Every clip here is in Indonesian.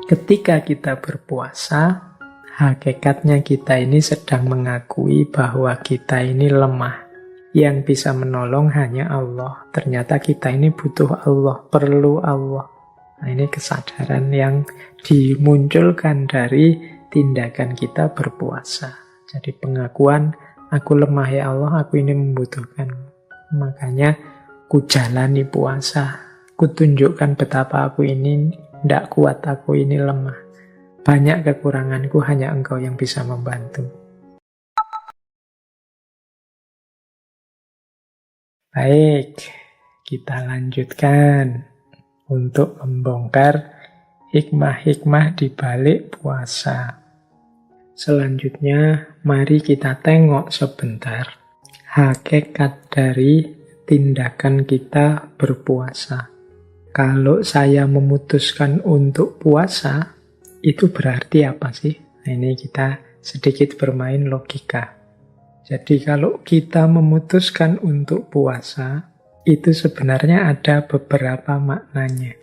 Ketika kita berpuasa, hakikatnya kita ini sedang mengakui bahwa kita ini lemah. Yang bisa menolong hanya Allah. Ternyata kita ini butuh Allah, perlu Allah. Nah, ini kesadaran yang dimunculkan dari tindakan kita berpuasa. Jadi pengakuan, aku lemah ya Allah, aku ini membutuhkan. Makanya ku jalani puasa, ku tunjukkan betapa aku ini tidak kuat, aku ini lemah. Banyak kekuranganku, hanya Engkau yang bisa membantu. Baik, kita lanjutkan untuk membongkar hikmah-hikmah di balik puasa. Selanjutnya, mari kita tengok sebentar hakikat dari tindakan kita berpuasa. Kalau saya memutuskan untuk puasa, itu berarti apa sih? Nah, ini kita sedikit bermain logika. Jadi kalau kita memutuskan untuk puasa, itu sebenarnya ada beberapa maknanya.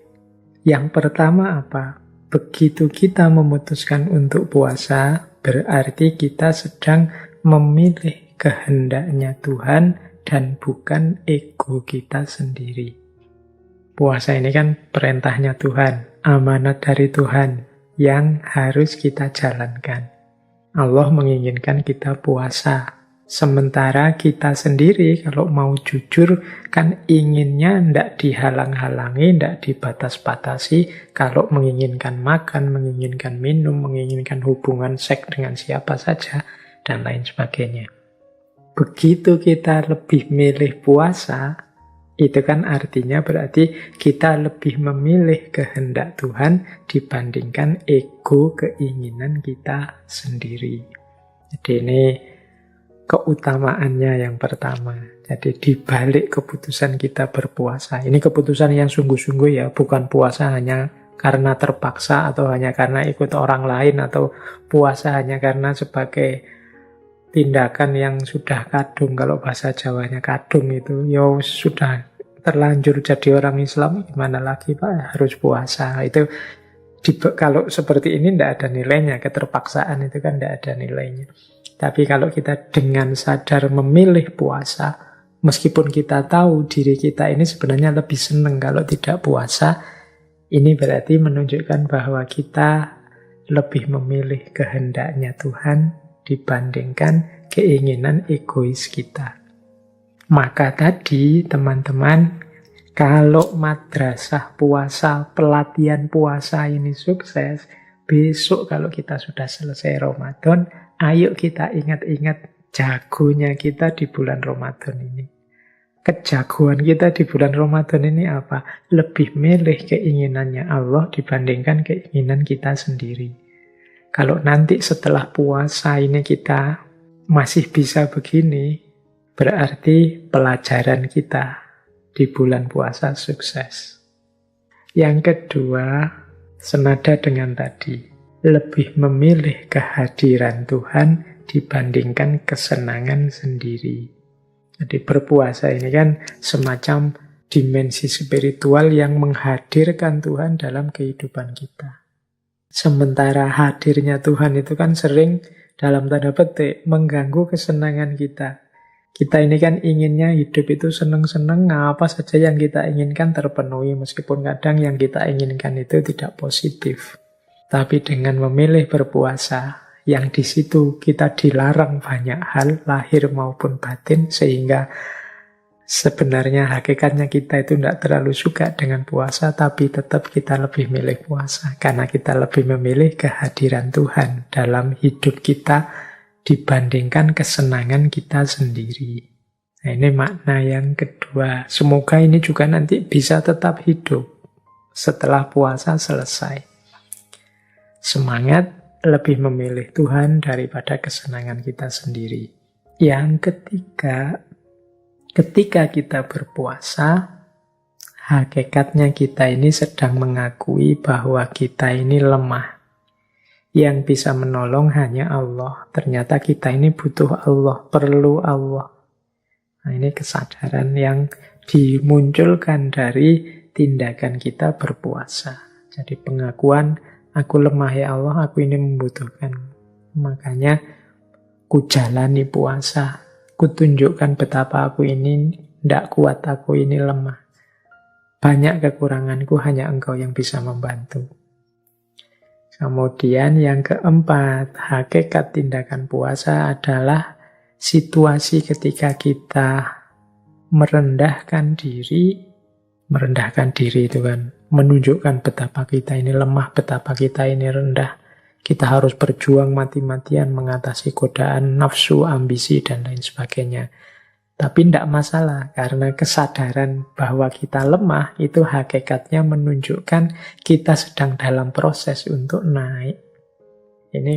Yang pertama apa? Begitu kita memutuskan untuk puasa, berarti kita sedang memilih kehendaknya Tuhan dan bukan ego kita sendiri. Puasa ini kan perintahnya Tuhan, amanat dari Tuhan yang harus kita jalankan. Allah menginginkan kita puasa. Sementara kita sendiri kalau mau jujur kan inginnya tidak dihalang-halangi, tidak dibatas-batasi. Kalau menginginkan makan, menginginkan minum, menginginkan hubungan seks dengan siapa saja, dan lain sebagainya. Begitu kita lebih milih puasa, itu kan artinya berarti kita lebih memilih kehendak Tuhan dibandingkan ego keinginan kita sendiri. Jadi ini keutamaannya yang pertama. Jadi dibalik keputusan kita berpuasa. Ini keputusan yang sungguh-sungguh ya, bukan puasa hanya karena terpaksa atau hanya karena ikut orang lain atau puasa hanya karena sebagai tindakan yang sudah kadung. Kalau bahasa Jawanya kadung itu, ya sudah terlanjur jadi orang Islam, gimana lagi Pak, harus puasa. Itu kalau seperti ini tidak ada nilainya, keterpaksaan itu kan tidak ada nilainya. Tapi kalau kita dengan sadar memilih puasa, meskipun kita tahu diri kita ini sebenarnya lebih senang kalau tidak puasa, ini berarti menunjukkan bahwa kita lebih memilih kehendaknya Tuhan dibandingkan keinginan egois kita. Maka tadi teman-teman, kalau madrasah puasa, pelatihan puasa ini sukses, besok kalau kita sudah selesai Ramadan, ayo kita ingat-ingat jagonya kita di bulan Ramadan ini. Kejagoan kita di bulan Ramadan ini apa? Lebih milih keinginannya Allah dibandingkan keinginan kita sendiri. Kalau nanti setelah puasa ini kita masih bisa begini, berarti pelajaran kita di bulan puasa sukses. Yang kedua, senada dengan tadi, lebih memilih kehadiran Tuhan dibandingkan kesenangan sendiri. Jadi berpuasa ini kan semacam dimensi spiritual yang menghadirkan Tuhan dalam kehidupan kita. Sementara hadirnya Tuhan itu kan sering dalam tanda petik mengganggu kesenangan kita. Kita ini kan inginnya hidup itu seneng-seneng, apa saja yang kita inginkan terpenuhi, meskipun kadang yang kita inginkan itu tidak positif. Tapi dengan memilih berpuasa, yang di situ kita dilarang banyak hal, lahir maupun batin, sehingga sebenarnya hakikatnya kita itu tidak terlalu suka dengan puasa, tapi tetap kita lebih milih puasa. Karena kita lebih memilih kehadiran Tuhan dalam hidup kita dibandingkan kesenangan kita sendiri. Nah, ini makna yang kedua. Semoga ini juga nanti bisa tetap hidup setelah puasa selesai. Semangat lebih memilih Tuhan daripada kesenangan kita sendiri. Yang ketiga, ketika kita berpuasa, hakikatnya kita ini sedang mengakui bahwa kita ini lemah. Yang bisa menolong hanya Allah. Ternyata kita ini butuh Allah, perlu Allah. Nah, ini kesadaran yang dimunculkan dari tindakan kita berpuasa. Jadi pengakuan, Aku lemah ya Allah, aku ini membutuhkan. Makanya ku jalani puasa, ku tunjukkan betapa aku ini tidak kuat, aku ini lemah. Banyak kekuranganku, hanya Engkau yang bisa membantu. Kemudian yang keempat, hakikat tindakan puasa adalah situasi ketika kita merendahkan diri itu kan menunjukkan betapa kita ini lemah, betapa kita ini rendah. Kita harus berjuang mati-matian mengatasi godaan nafsu, ambisi, dan lain sebagainya. Tapi tidak masalah, karena kesadaran bahwa kita lemah itu hakikatnya menunjukkan kita sedang dalam proses untuk naik. Ini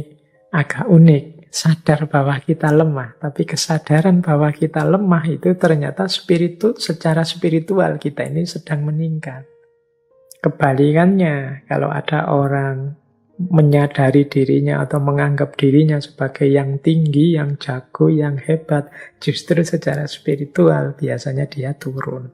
agak unik. Sadar bahwa kita lemah, tapi kesadaran bahwa kita lemah itu ternyata secara spiritual kita ini sedang meningkat. Kebalikannya, kalau ada orang menyadari dirinya atau menganggap dirinya sebagai yang tinggi, yang jago, yang hebat, justru secara spiritual biasanya dia turun.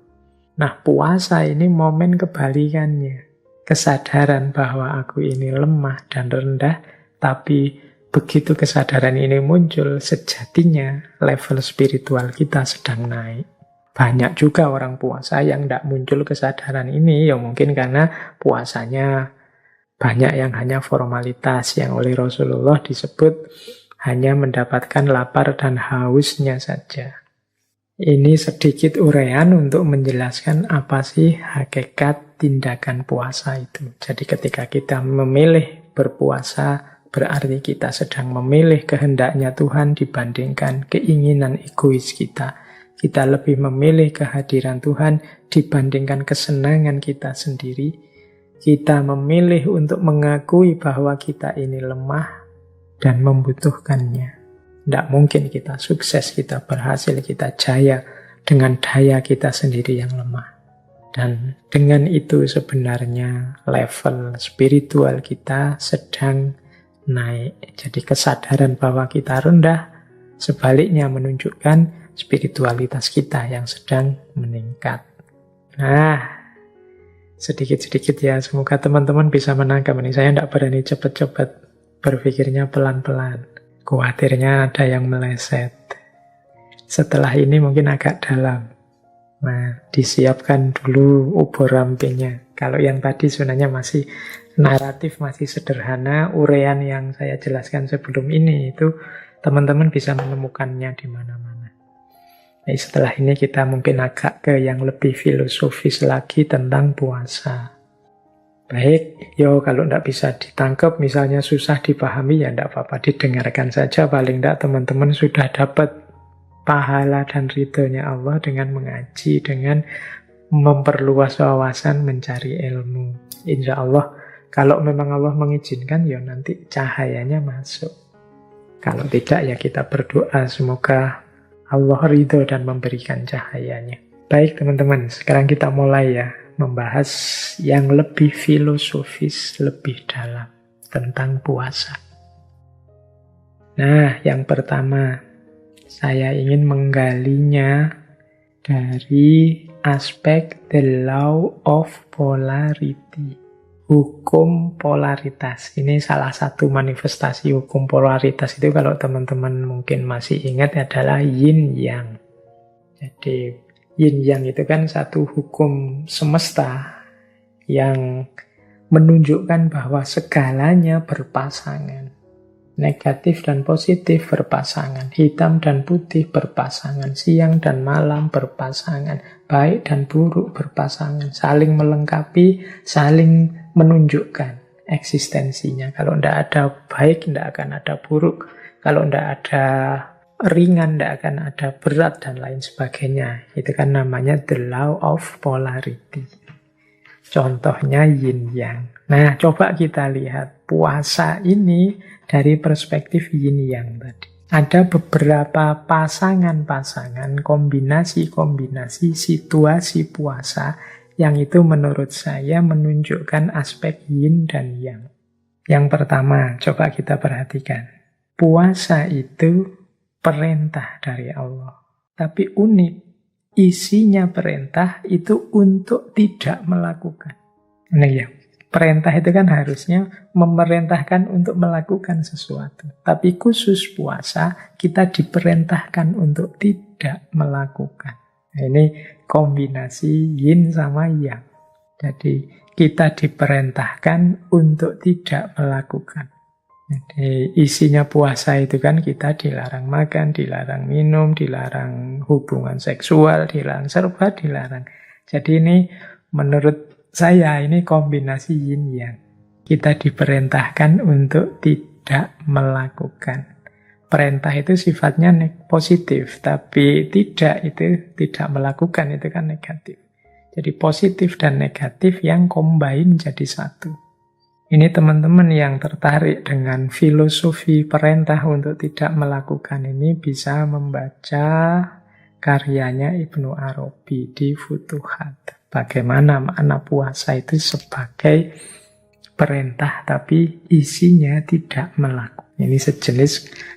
Nah, puasa ini momen kebalikannya. Kesadaran bahwa aku ini lemah dan rendah, tapi begitu kesadaran ini muncul, sejatinya level spiritual kita sedang naik. Banyak juga orang puasa yang tidak muncul kesadaran ini, ya mungkin karena puasanya banyak yang hanya formalitas, yang oleh Rasulullah disebut hanya mendapatkan lapar dan hausnya saja. Ini sedikit uraian untuk menjelaskan apa sih hakikat tindakan puasa itu. Jadi ketika kita memilih berpuasa, berarti kita sedang memilih kehendaknya Tuhan dibandingkan keinginan egois kita. Kita lebih memilih kehadiran Tuhan dibandingkan kesenangan kita sendiri. Kita memilih untuk mengakui bahwa kita ini lemah dan membutuhkannya. Tidak mungkin kita sukses, kita berhasil, kita jaya dengan daya kita sendiri yang lemah. Dan dengan itu sebenarnya level spiritual kita sedang naik. Jadi kesadaran bahwa kita rendah sebaliknya menunjukkan spiritualitas kita yang sedang meningkat. Nah, sedikit-sedikit ya, semoga teman-teman bisa menangkap ini. Saya tidak berani cepat-cepat, berpikirnya pelan-pelan. Khawatirnya ada yang meleset. Setelah ini mungkin agak dalam. Nah, disiapkan dulu ubur rampingnya. Kalau yang tadi sebenarnya masih naratif, masih sederhana, uraian yang saya jelaskan sebelum ini itu teman-teman bisa menemukannya di mana-mana. Nah, setelah ini kita mungkin agak ke yang lebih filosofis lagi tentang puasa. Baik, kalau tidak bisa ditangkap, misalnya susah dipahami, ya tidak apa-apa, didengarkan saja. Paling tidak teman-teman sudah dapat pahala dan ridhonya Allah dengan mengaji, dengan memperluas wawasan, mencari ilmu. Insya Allah, kalau memang Allah mengizinkan, ya nanti cahayanya masuk. Kalau tidak, ya kita berdoa semoga Allah ridho dan memberikan cahayanya. Baik teman-teman, sekarang kita mulai ya membahas yang lebih filosofis, lebih dalam tentang puasa. Nah, yang pertama, saya ingin menggalinya dari aspek the law of polarity. Hukum polaritas. Ini salah satu manifestasi hukum polaritas itu kalau teman-teman mungkin masih ingat adalah yin yang. Jadi yin yang itu kan satu hukum semesta yang menunjukkan bahwa segalanya berpasangan. Negatif dan positif berpasangan, hitam dan putih berpasangan, siang dan malam berpasangan, baik dan buruk berpasangan, saling melengkapi, saling menunjukkan eksistensinya. Kalau tidak ada baik, tidak akan ada buruk. Kalau tidak ada ringan, tidak akan ada berat, dan lain sebagainya. Itu kan namanya the law of polarity. Contohnya yin yang. Nah, coba kita lihat puasa ini dari perspektif yin yang tadi. Ada beberapa pasangan-pasangan, kombinasi-kombinasi situasi puasa yang itu menurut saya menunjukkan aspek yin dan yang. Yang pertama, coba kita perhatikan. Puasa itu perintah dari Allah. Tapi unik, isinya perintah itu untuk tidak melakukan. Nah ya, Perintah itu kan harusnya memerintahkan untuk melakukan sesuatu. Tapi khusus puasa, kita diperintahkan untuk tidak melakukan. Nah, ini kombinasi yin sama yang. Jadi kita diperintahkan untuk tidak melakukan. Jadi isinya puasa itu kan kita dilarang makan, dilarang minum, dilarang hubungan seksual, dilarang serba dilarang. Jadi ini menurut saya ini kombinasi yin yang. Kita diperintahkan untuk tidak melakukan. Perintah itu sifatnya positif, tapi tidak itu tidak melakukan itu kan negatif. Jadi positif dan negatif yang combine jadi satu. Ini teman-teman yang tertarik dengan filosofi perintah untuk tidak melakukan ini bisa membaca karyanya Ibnu Arabi di Futuhat. Bagaimana makna puasa itu sebagai perintah tapi isinya tidak melakukan. Ini sejenis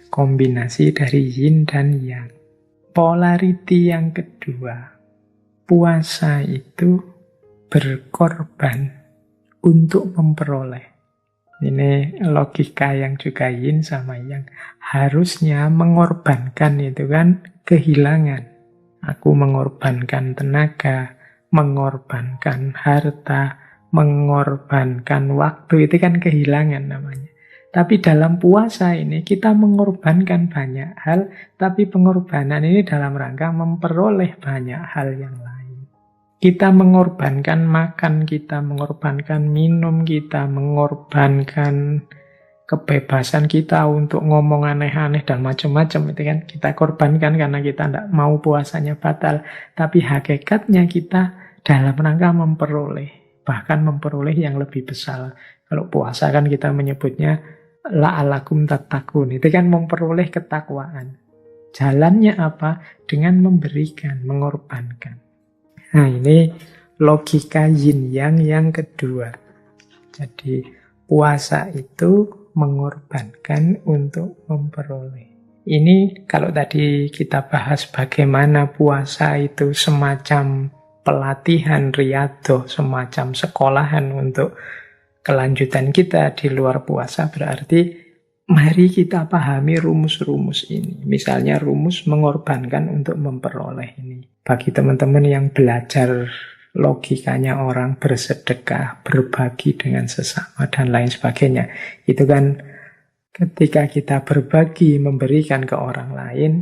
kombinasi dari yin dan yang. Polariti yang kedua, puasa itu berkorban untuk memperoleh. Ini logika yang juga yin sama yang. Harusnya mengorbankan itu kan kehilangan. Aku mengorbankan tenaga, mengorbankan harta, mengorbankan waktu, itu kan kehilangan namanya. Tapi dalam puasa ini kita mengorbankan banyak hal, tapi pengorbanan ini dalam rangka memperoleh banyak hal yang lain. Kita mengorbankan makan, kita mengorbankan minum, kita mengorbankan kebebasan kita untuk ngomong aneh-aneh dan macam-macam, itu kan kita korbankan karena kita tidak mau puasanya batal. Tapi hakikatnya kita dalam rangka memperoleh, bahkan memperoleh yang lebih besar. Kalau puasa kan kita menyebutnya la'alakum tattaqun, itu kan memperoleh ketakwaan. Jalannya apa? Dengan memberikan, mengorbankan. Nah, ini logika yin yang kedua. Jadi puasa itu mengorbankan untuk memperoleh. Ini kalau tadi kita bahas bagaimana puasa itu semacam pelatihan riyadhah, semacam sekolahan untuk kelanjutan kita di luar puasa, berarti mari kita pahami rumus-rumus ini. Misalnya rumus mengorbankan untuk memperoleh ini. Bagi teman-teman yang belajar logikanya orang bersedekah, berbagi dengan sesama, dan lain sebagainya. Itu kan ketika kita berbagi, memberikan ke orang lain,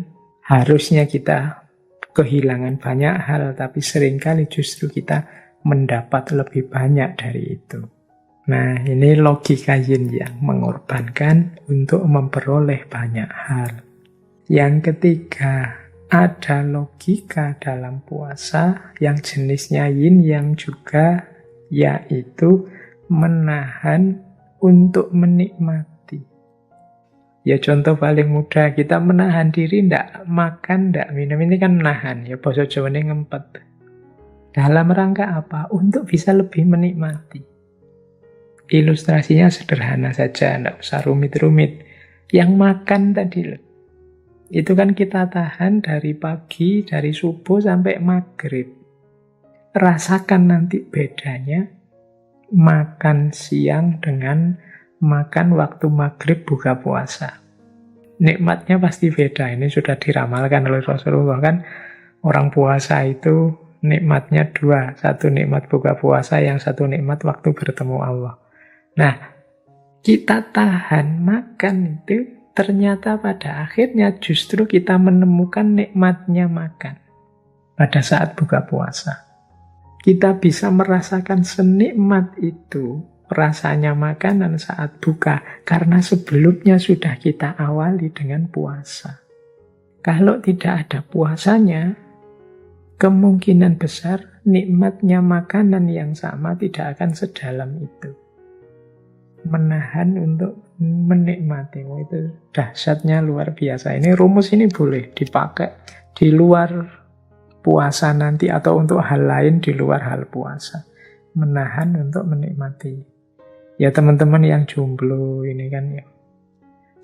harusnya kita kehilangan banyak hal, tapi seringkali justru kita mendapat lebih banyak dari itu. Nah, ini logika yin yang mengorbankan untuk memperoleh banyak hal. Yang ketiga, ada logika dalam puasa yang jenisnya yin yang juga, yaitu menahan untuk menikmati. Ya contoh paling mudah, kita menahan diri ndak makan, ndak minum, ini kan menahan. Ya basa Jawane ngempet. Dalam rangka apa? Untuk bisa lebih menikmati. Ilustrasinya sederhana saja, ndak usah rumit-rumit. Yang makan tadi loh. Itu kan kita tahan dari pagi, dari subuh sampai maghrib. Rasakan nanti bedanya makan siang dengan makan waktu maghrib buka puasa. Nikmatnya pasti beda. Ini sudah diramalkan oleh Rasulullah kan. Orang puasa itu nikmatnya dua. Satu nikmat buka puasa, yang satu nikmat waktu bertemu Allah. Nah, kita tahan makan itu, ternyata pada akhirnya justru kita menemukan nikmatnya makan pada saat buka puasa. Kita bisa merasakan senikmat itu rasanya makanan saat buka, karena sebelumnya sudah kita awali dengan puasa. Kalau tidak ada puasanya, kemungkinan besar nikmatnya makanan yang sama tidak akan sedalam itu. Menahan untuk menikmati, itu dahsyatnya luar biasa. Ini rumus ini boleh dipakai di luar puasa nanti atau untuk hal lain di luar hal puasa. Menahan untuk menikmati. Ya teman-teman yang jomblo ini kan ya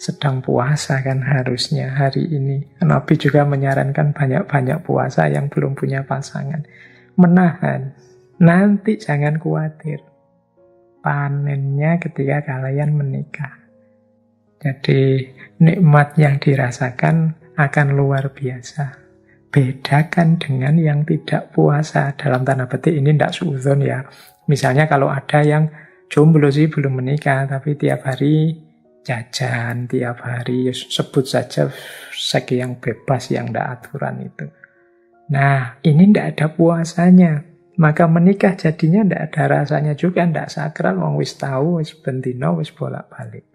sedang puasa kan harusnya hari ini. Nabi juga menyarankan banyak-banyak puasa yang belum punya pasangan. Menahan. Nanti jangan khawatir. panennya ketika kalian menikah. Jadi nikmat yang dirasakan akan luar biasa. Bedakan dengan yang tidak puasa. Dalam tanda petik ini tidak suudzon ya. Misalnya kalau ada yang jomblo sih belum menikah, tapi tiap hari jajan, tiap hari sebut saja seks yang bebas, yang tidak aturan itu. Nah, ini tidak ada puasanya. Maka menikah jadinya tidak ada rasanya juga, tidak sakral, wong wis tahu, wis bendino, wis bolak-balik.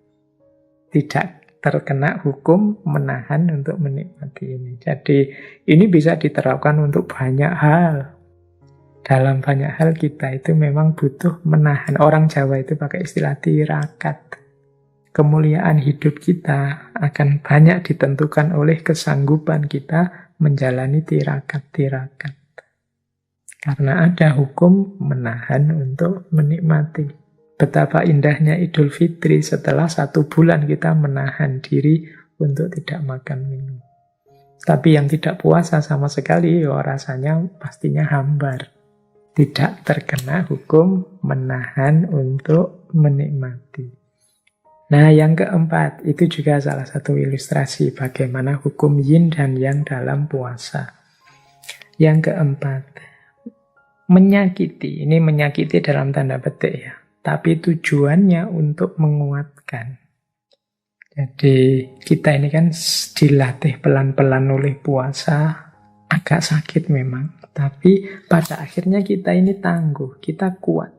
Tidak terkena hukum menahan untuk menikmati ini. Jadi ini bisa diterapkan untuk banyak hal. Dalam banyak hal kita itu memang butuh menahan. Orang Jawa itu pakai istilah tirakat. Kemuliaan hidup kita akan banyak ditentukan oleh kesanggupan kita menjalani tirakat-tirakat. Karena ada hukum menahan untuk menikmati. Betapa indahnya Idul Fitri setelah 1 bulan kita menahan diri untuk tidak makan minum. Tapi yang tidak puasa sama sekali, rasanya pastinya hambar. Tidak terkena hukum menahan untuk menikmati. Nah, yang keempat, itu juga salah satu ilustrasi bagaimana hukum yin dan yang dalam puasa. Yang keempat, menyakiti. Ini menyakiti dalam tanda petik ya. Tapi tujuannya untuk menguatkan. Jadi kita ini kan dilatih pelan-pelan oleh puasa, agak sakit memang. Tapi pada akhirnya kita ini tangguh, kita kuat.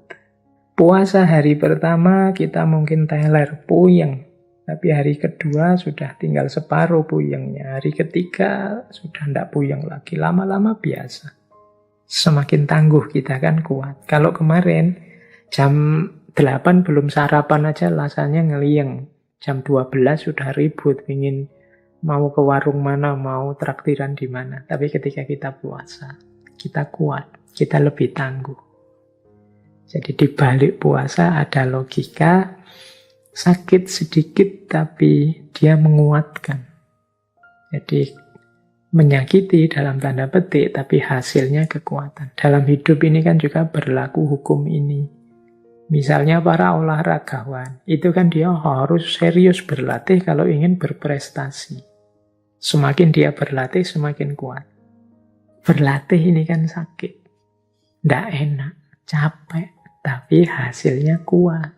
Puasa hari pertama kita mungkin teler, puyeng. Tapi hari kedua sudah tinggal separuh puyengnya. Hari ketiga sudah tidak puyeng lagi, lama-lama biasa. Semakin tangguh kita kan kuat. Kalau kemarin jam 8 belum sarapan aja rasanya ngelieng. Jam 12 sudah ribut, ingin mau ke warung mana, mau traktiran di mana. Tapi ketika kita puasa, kita kuat, kita lebih tangguh. Jadi di balik puasa ada logika, sakit sedikit tapi dia menguatkan. Jadi menyakiti dalam tanda petik, tapi hasilnya kekuatan. Dalam hidup ini kan juga berlaku hukum ini. Misalnya para olahragawan, itu kan dia harus serius berlatih kalau ingin berprestasi. Semakin dia berlatih, semakin kuat. Berlatih ini kan sakit. Tidak enak, capek, tapi hasilnya kuat.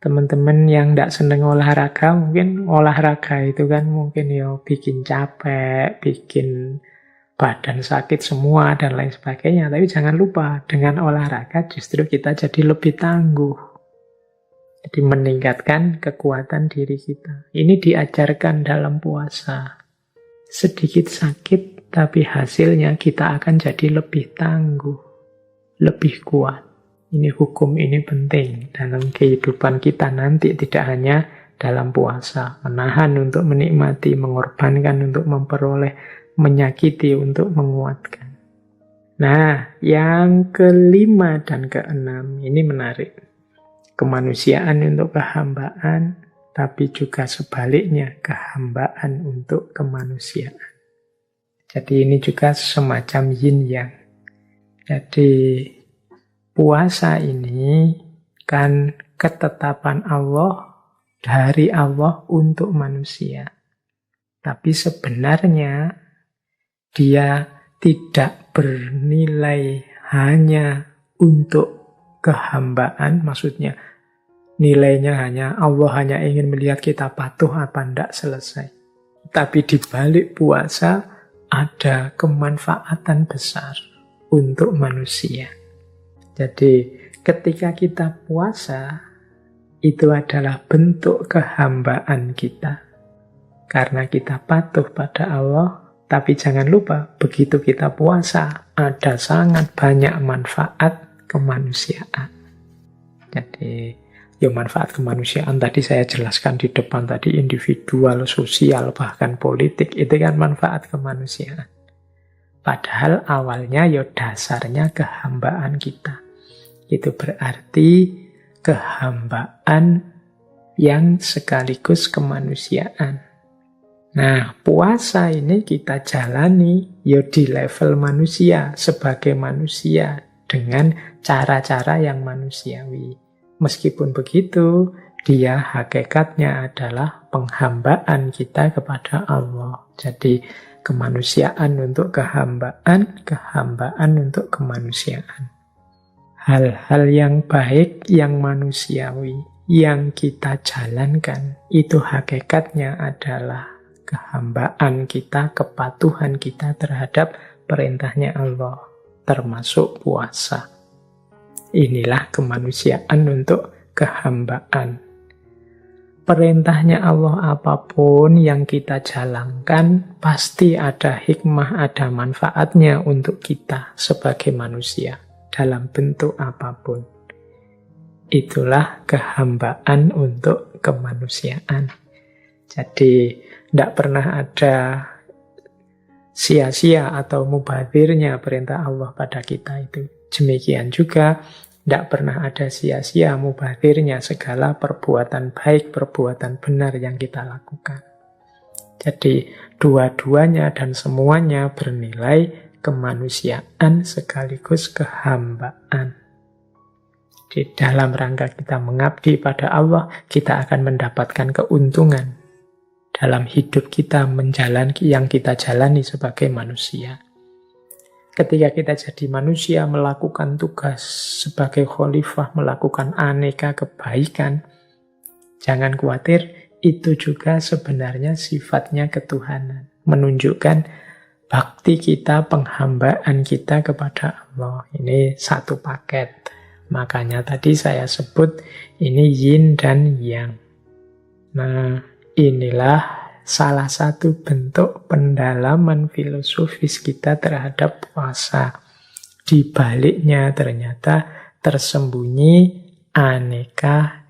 Teman-teman yang tidak seneng olahraga, mungkin olahraga itu kan mungkin ya bikin capek, bikin badan sakit semua dan lain sebagainya. Tapi jangan lupa, dengan olahraga justru kita jadi lebih tangguh. Jadi meningkatkan kekuatan diri kita. Ini diajarkan dalam puasa. Sedikit sakit, tapi hasilnya kita akan jadi lebih tangguh, lebih kuat. Ini hukum, ini penting dalam kehidupan kita nanti, tidak hanya dalam puasa. Menahan untuk menikmati, mengorbankan untuk memperoleh, menyakiti untuk menguatkan. Nah, yang kelima dan keenam ini menarik. Kemanusiaan untuk kehambaan, tapi juga sebaliknya, kehambaan untuk kemanusiaan. Jadi ini juga semacam yin yang. Jadi puasa ini kan ketetapan Allah, dari Allah untuk manusia. Tapi sebenarnya dia tidak bernilai hanya untuk kehambaan, maksudnya nilainya hanya Allah hanya ingin melihat kita patuh apa tidak, selesai. Tapi di balik puasa ada kemanfaatan besar untuk manusia. Jadi ketika kita puasa, itu adalah bentuk kehambaan kita. Karena kita patuh pada Allah. Tapi jangan lupa, begitu kita puasa, ada sangat banyak manfaat kemanusiaan. Jadi, ya manfaat kemanusiaan tadi saya jelaskan di depan tadi, individual, sosial, bahkan politik, itu kan manfaat kemanusiaan. Padahal awalnya ya dasarnya kehambaan kita. Itu berarti kehambaan yang sekaligus kemanusiaan. Nah, puasa ini kita jalani ya di level manusia, sebagai manusia, dengan cara-cara yang manusiawi. Meskipun begitu, dia hakikatnya adalah penghambaan kita kepada Allah. Jadi kemanusiaan untuk kehambaan, kehambaan untuk kemanusiaan. Hal-hal yang baik, yang manusiawi, yang kita jalankan, itu hakikatnya adalah kehambaan kita, kepatuhan kita terhadap perintahnya Allah, termasuk puasa. Inilah kemanusiaan untuk kehambaan. Perintahnya Allah apapun yang kita jalankan, pasti ada hikmah, ada manfaatnya untuk kita sebagai manusia, dalam bentuk apapun. Itulah kehambaan untuk kemanusiaan. Jadi, tidak pernah ada sia-sia atau mubadzirnya perintah Allah pada kita itu. Demikian juga, tidak pernah ada sia-sia mubadzirnya segala perbuatan baik, perbuatan benar yang kita lakukan. Jadi, dua-duanya dan semuanya bernilai kemanusiaan sekaligus kehambaan. Di dalam rangka kita mengabdi pada Allah, kita akan mendapatkan keuntungan dalam hidup kita menjalani yang kita jalani sebagai manusia. Ketika kita jadi manusia, melakukan tugas sebagai khalifah, melakukan aneka kebaikan, jangan khawatir, itu juga sebenarnya sifatnya ketuhanan. Menunjukkan bakti kita, penghambaan kita kepada Allah. Ini satu paket. Makanya tadi saya sebut ini yin dan yang. Nah, inilah salah satu bentuk pendalaman filosofis kita terhadap puasa. Di baliknya ternyata tersembunyi aneka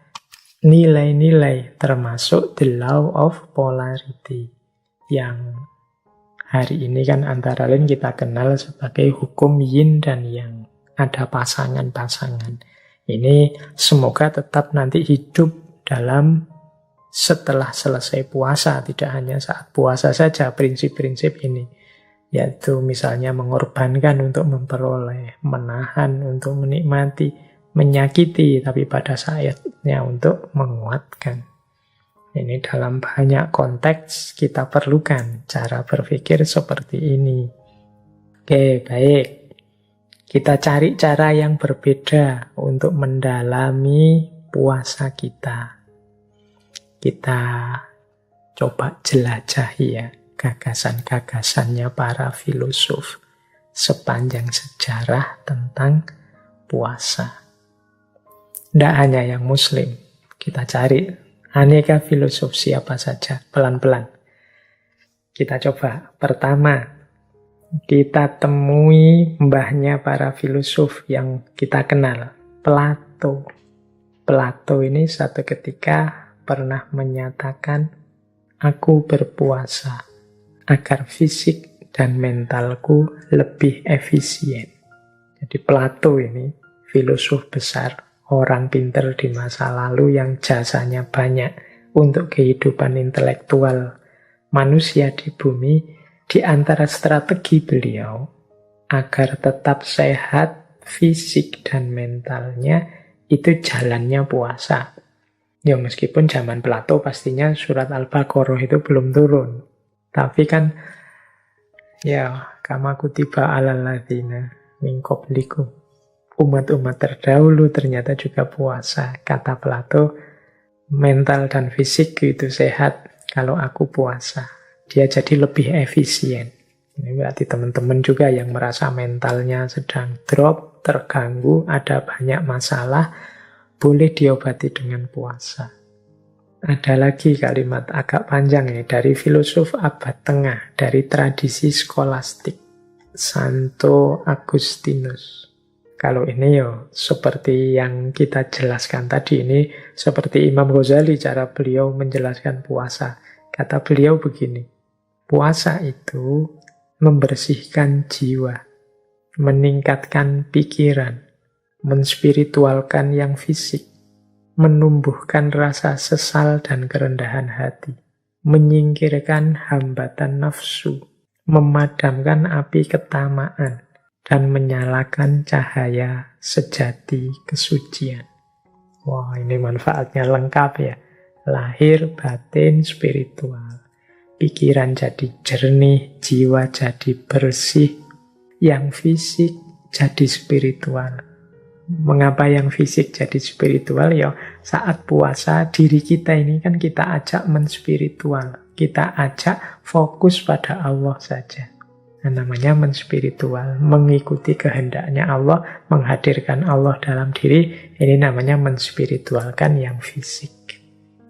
nilai-nilai, termasuk the law of polarity, yang hari ini kan antara lain kita kenal sebagai hukum yin dan yang. Ada pasangan-pasangan. Ini semoga tetap nanti hidup dalam setelah selesai puasa, tidak hanya saat puasa saja prinsip-prinsip ini. Yaitu misalnya mengorbankan untuk memperoleh, menahan untuk menikmati, menyakiti, tapi pada saatnya untuk menguatkan. Ini dalam banyak konteks kita perlukan cara berpikir seperti ini. Oke, baik. Kita cari cara yang berbeda untuk mendalami puasa kita. Kita coba jelajahi ya gagasan-gagasannya para filosof sepanjang sejarah tentang puasa. Tidak hanya yang muslim, kita cari aneka filosof siapa saja, pelan-pelan. Kita coba, pertama, kita temui mbahnya para filosof yang kita kenal, Plato. Plato ini satu ketika pernah menyatakan, aku berpuasa agar fisik dan mentalku lebih efisien. Jadi Plato ini filosof besar, orang pinter di masa lalu yang jasanya banyak untuk kehidupan intelektual manusia di bumi. Di antara strategi beliau agar tetap sehat fisik dan mentalnya, itu jalannya puasa. Ya meskipun zaman Plato pastinya surat Al-Baqarah itu belum turun. Tapi kan ya kama kutiba alal ladzina min qablikum. Umat-umat terdahulu ternyata juga puasa. Kata Plato, mental dan fisik itu sehat kalau aku puasa. Dia jadi lebih efisien. Ini berarti teman-teman juga yang merasa mentalnya sedang drop, terganggu, ada banyak masalah, boleh diobati dengan puasa. Ada lagi kalimat agak panjang ini dari filosof abad tengah, dari tradisi skolastik, Santo Agustinus. Kalau ini seperti yang kita jelaskan tadi, ini seperti Imam Ghazali cara beliau menjelaskan puasa. Kata beliau begini, puasa itu membersihkan jiwa, meningkatkan pikiran, menspiritualkan yang fisik, menumbuhkan rasa sesal dan kerendahan hati, menyingkirkan hambatan nafsu, memadamkan api ketamaan, dan menyalakan cahaya sejati kesucian. Wah, ini manfaatnya lengkap ya. Lahir, batin, spiritual. Pikiran jadi jernih, jiwa jadi bersih. Yang fisik jadi spiritual. Mengapa yang fisik jadi spiritual? Ya, saat puasa, diri kita ini kan kita ajak menspiritual. Kita ajak fokus pada Allah saja. Nah, namanya menspiritual, mengikuti kehendaknya Allah, menghadirkan Allah dalam diri, ini namanya menspiritualkan yang fisik.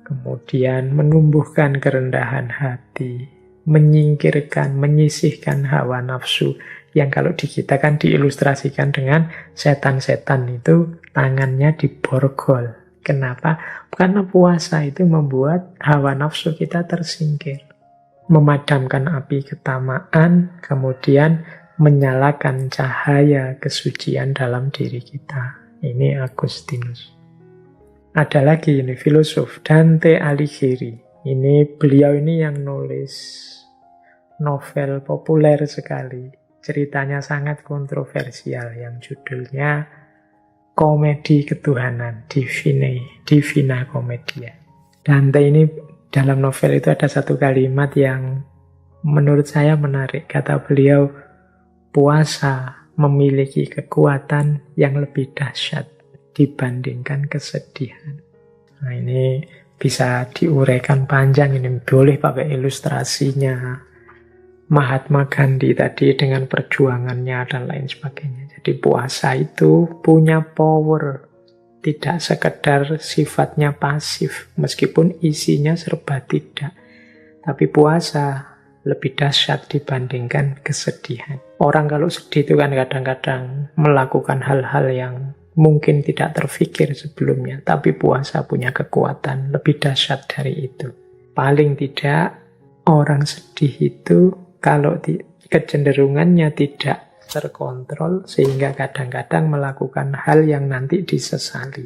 Kemudian menumbuhkan kerendahan hati, menyingkirkan, menyisihkan hawa nafsu, yang kalau di kita kan diilustrasikan dengan setan-setan itu tangannya diborgol. Kenapa? Karena puasa itu membuat hawa nafsu kita tersingkir. Memadamkan api ketamaan, kemudian menyalakan cahaya kesucian dalam diri kita. Ini Agustinus. Ada lagi ini filosof Dante Alighieri. Beliau ini yang nulis novel populer sekali. Ceritanya sangat kontroversial yang judulnya Komedi Ketuhanan, Divina Commedia. Dante ini dalam novel itu ada satu kalimat yang menurut saya menarik. Kata beliau, puasa memiliki kekuatan yang lebih dahsyat dibandingkan kesedihan. Nah, ini bisa diuraikan panjang, ini boleh pakai ilustrasinya Mahatma Gandhi tadi dengan perjuangannya dan lain sebagainya. Jadi puasa itu punya power, tidak sekedar sifatnya pasif, meskipun isinya serba tidak. Tapi puasa lebih dahsyat dibandingkan kesedihan. Orang kalau sedih itu kan kadang-kadang melakukan hal-hal yang mungkin tidak terfikir sebelumnya, tapi puasa punya kekuatan lebih dahsyat dari itu. Paling tidak orang sedih itu kalau kecenderungannya tidak terkontrol sehingga kadang-kadang melakukan hal yang nanti disesali.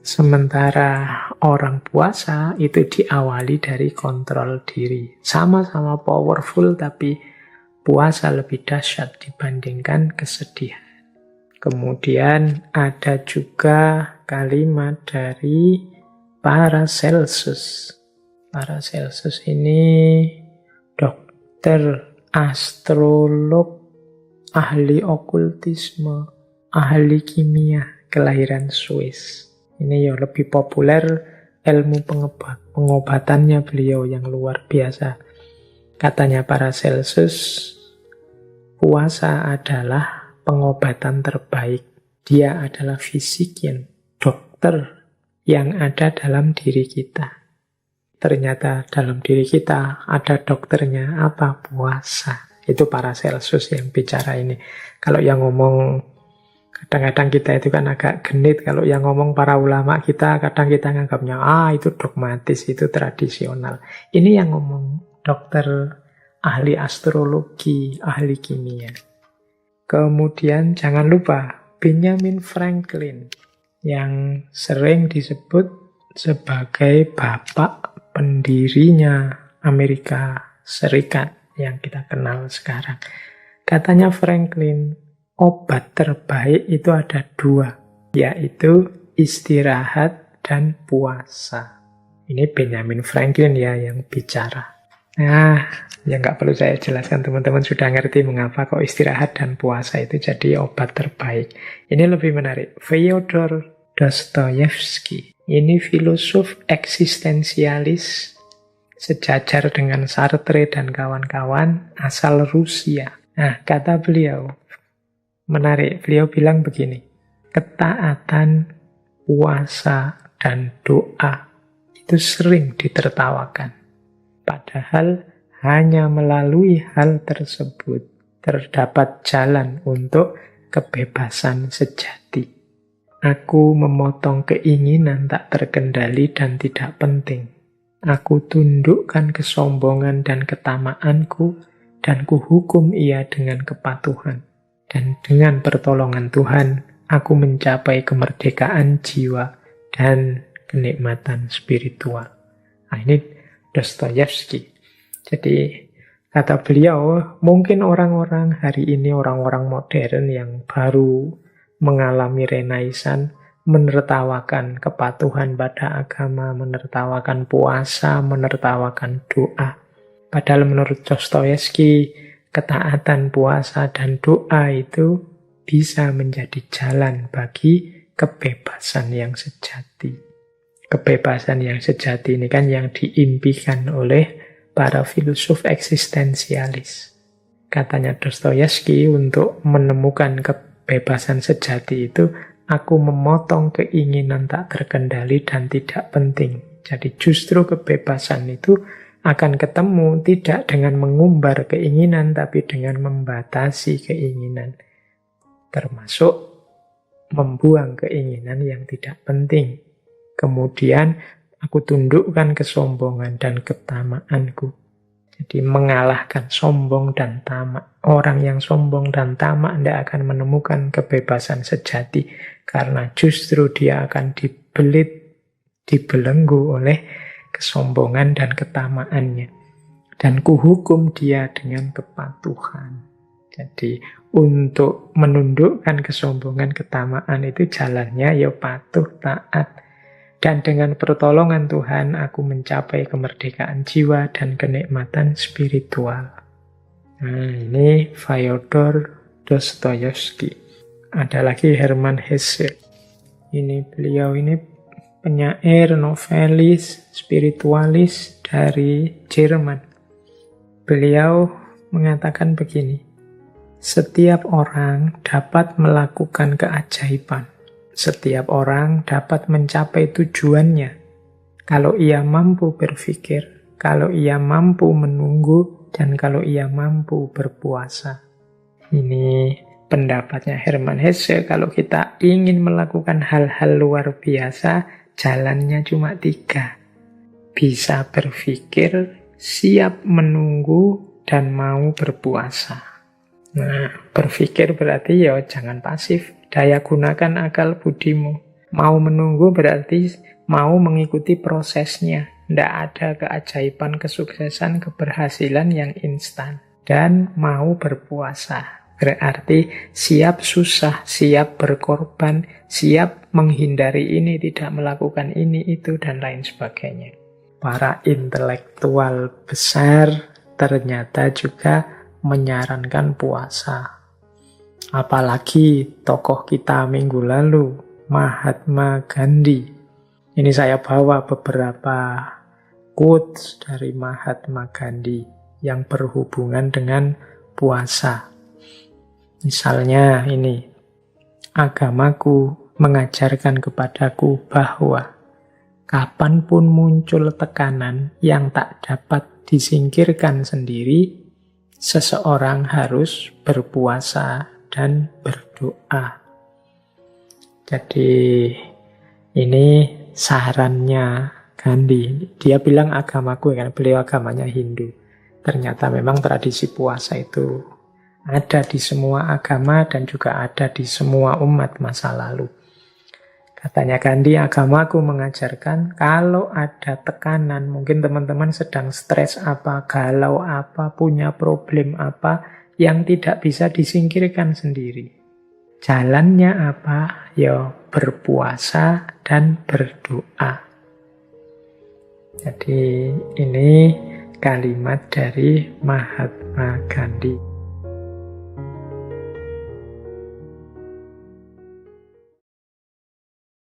Sementara orang puasa itu diawali dari kontrol diri. Sama-sama powerful tapi puasa lebih dahsyat dibandingkan kesedihan. Kemudian ada juga kalimat dari Paracelsus. Paracelsus ini dokter, astrolog, ahli okultisme, ahli kimia, kelahiran Swiss. Ini ya lebih populer ilmu pengobatannya beliau yang luar biasa. Katanya Paracelsus, puasa adalah pengobatan terbaik. Dia adalah fisikian, dokter yang ada dalam diri kita. Ternyata dalam diri kita ada dokternya, apa? Puasa. Itu Paracelsus yang bicara ini. Kalau yang ngomong, kadang-kadang kita itu kan agak genit. Kalau yang ngomong para ulama kita, kadang kita nganggapnya, itu dogmatis, itu tradisional. Ini yang ngomong dokter, ahli astrologi, ahli kimia. Kemudian jangan lupa Benjamin Franklin yang sering disebut sebagai bapak pendirinya Amerika Serikat yang kita kenal sekarang. Katanya Franklin, obat terbaik itu ada 2, yaitu istirahat dan puasa. Ini Benjamin Franklin ya yang bicara. Nah, ya nggak perlu saya jelaskan, teman-teman sudah ngerti mengapa kok istirahat dan puasa itu jadi obat terbaik. Ini lebih menarik. Fyodor Dostoyevsky. Ini filosof eksistensialis sejajar dengan Sartre dan kawan-kawan, asal Rusia. Nah, kata beliau, menarik, beliau bilang begini, ketaatan, puasa, dan doa itu sering ditertawakan. Padahal hanya melalui hal tersebut terdapat jalan untuk kebebasan sejati. Aku memotong keinginan tak terkendali dan tidak penting. Aku tundukkan kesombongan dan ketamaanku, dan kuhukum ia dengan kepatuhan. Dan dengan pertolongan Tuhan, aku mencapai kemerdekaan jiwa dan kenikmatan spiritual. Nah, ini Dostoyevsky. Jadi, kata beliau, mungkin orang-orang hari ini, orang-orang modern yang baru mengalami renaisan, menertawakan kepatuhan pada agama, menertawakan puasa, menertawakan doa. Padahal menurut Dostoyevsky, ketaatan puasa dan doa itu bisa menjadi jalan bagi kebebasan yang sejati. Kebebasan yang sejati ini kan yang diimpikan oleh para filsuf eksistensialis. Katanya Dostoyevsky, untuk menemukan kebebasan sejati itu, aku memotong keinginan tak terkendali dan tidak penting. Jadi justru kebebasan itu akan ketemu tidak dengan mengumbar keinginan, tapi dengan membatasi keinginan. Termasuk membuang keinginan yang tidak penting. Kemudian aku tundukkan kesombongan dan ketamaanku. Jadi mengalahkan sombong dan tamak. Orang yang sombong dan tamak tidak akan menemukan kebebasan sejati. Karena justru dia akan dibelit, dibelenggu oleh kesombongan dan ketamaannya. Dan kuhukum dia dengan kepatuhan. Jadi untuk menundukkan kesombongan, ketamaan itu jalannya ya patuh, taat. Dan dengan pertolongan Tuhan, aku mencapai kemerdekaan jiwa dan kenikmatan spiritual. Nah, ini Fyodor Dostoyevsky. Ada lagi Hermann Hesse. Beliau ini penyair, novelis, spiritualis dari Jerman. Beliau mengatakan begini, setiap orang dapat melakukan keajaiban. Setiap orang dapat mencapai tujuannya kalau ia mampu berpikir, kalau ia mampu menunggu, dan kalau ia mampu berpuasa. Ini pendapatnya Hermann Hesse. Kalau kita ingin melakukan hal-hal luar biasa, jalannya cuma 3. Bisa berpikir, siap menunggu, dan mau berpuasa. Nah, berpikir berarti ya jangan pasif. Daya gunakan akal budimu. Mau menunggu berarti mau mengikuti prosesnya. Tidak ada keajaiban, kesuksesan, keberhasilan yang instan. Dan mau berpuasa. Berarti siap susah, siap berkorban, siap menghindari ini, tidak melakukan ini, itu, dan lain sebagainya. Para intelektual besar ternyata juga menyarankan puasa. Apalagi tokoh kita minggu lalu, Mahatma Gandhi. Ini saya bawa beberapa quotes dari Mahatma Gandhi yang berhubungan dengan puasa. Misalnya ini, agamaku mengajarkan kepadaku bahwa kapanpun muncul tekanan yang tak dapat disingkirkan sendiri, seseorang harus berpuasa dan berdoa. Jadi ini sarannya Gandhi. Dia bilang agamaku, kan beliau agamanya Hindu. Ternyata memang tradisi puasa itu ada di semua agama dan juga ada di semua umat masa lalu. Katanya Gandhi, agamaku mengajarkan kalau ada tekanan, mungkin teman-teman sedang stres apa, galau apa, punya problem apa, yang tidak bisa disingkirkan sendiri. Jalannya apa? Ya berpuasa dan berdoa. Jadi ini kalimat dari Mahatma Gandhi.